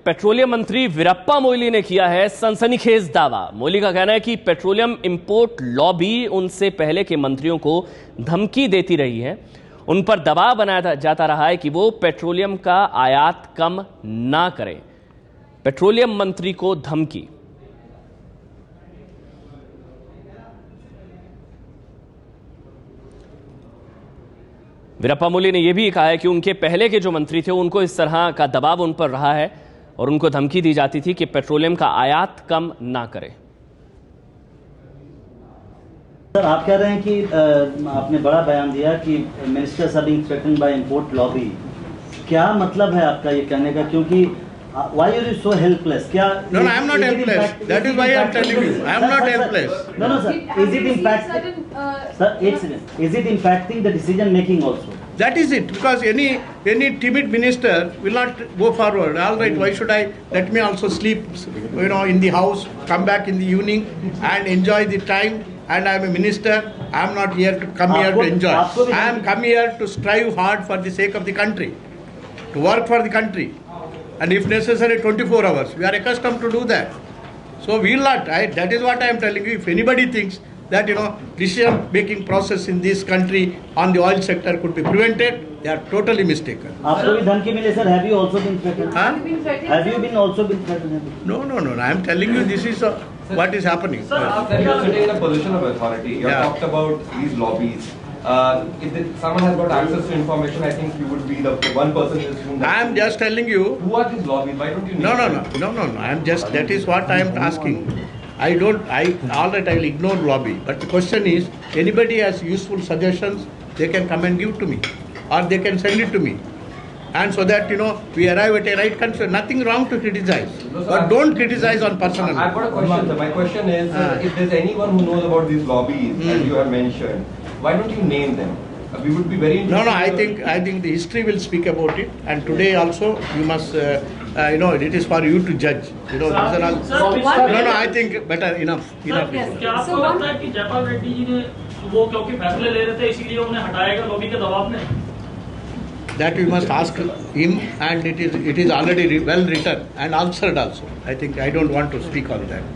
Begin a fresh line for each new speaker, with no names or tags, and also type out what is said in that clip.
Petroleum मंत्री वीरप्पा मोइली ने किया है सनसनीखेज दावा। मोइली का कहना है कि पेट्रोलियम इंपोर्ट लॉबी उनसे पहले के मंत्रियों को धमकी देती रही है, उन पर दबाव बनाया जाता रहा है कि वो पेट्रोलियम का आयात कम ना करें। पेट्रोलियम मंत्री को धमकी। वीरप्पा मोइली ने यह भी कहा है कि उनके पहले के जो मंत्री थे उनको इस तरह का दबाव उन पर रहा है और उनको धमकी दी जाती थी कि पेट्रोलियम का आयात कम ना करें।
सर, आप कह रहे हैं कि आपने बड़ा बयान दिया कि ministers are being threatened by import lobby. क्या मतलब है आपका ये कहने का? क्योंकि why are you so helpless? क्या?
No, I am not helpless. That is why I am telling you. I am not helpless.
No, sir. Is it impacting? Sir, एक second. Is it impacting the decision making also?
That is it. Because any timid minister will not go forward. All right, why should I? Let me also sleep, in the house, come back in the evening, and enjoy the time. And I am a minister. I am not here to come here to enjoy. I am come here to strive hard for the sake of the country, to work for the country. And if necessary 24 hours, we are accustomed to do that. So we will not, that is what I am telling you. If anybody thinks that decision making process in this country on the oil sector could be prevented, they are totally mistaken.
आपको भी धमकी मिले sir? Have you also been threatened? Have you been also been threatened?
No, I am telling you this is what is happening.
Sir, after you are sitting in a position of authority, you have talked about these lobbies. If someone has got access to information, I think you would be the one person in this room.
I am just telling you.
Who are these lobbies? Why don't you?
No. I am just. That is what I am asking. All right, I will ignore lobby. But the question is, anybody has useful suggestions, they can come and give to me, or they can send it to me, and so that we arrive at a right conclusion. Nothing wrong to criticize, but don't criticize on personal.
I've got a question, sir. My question is, if there's anyone who knows about these lobbies, as you have mentioned, why don't you name them? We would be very interested.
I think the history will speak about it, and today also you must, it is for you to judge. These are all. I think better enough.
क्या आपको लगता है कि जयपाल रेड्डी जी ने वो क्योंकि फैसले ले रहे थे इसीलिए उन्हें हटाएगा लॉबी के दबाव में?
That you must ask him, and it is already well written and answered also. I think I don't want to speak on that.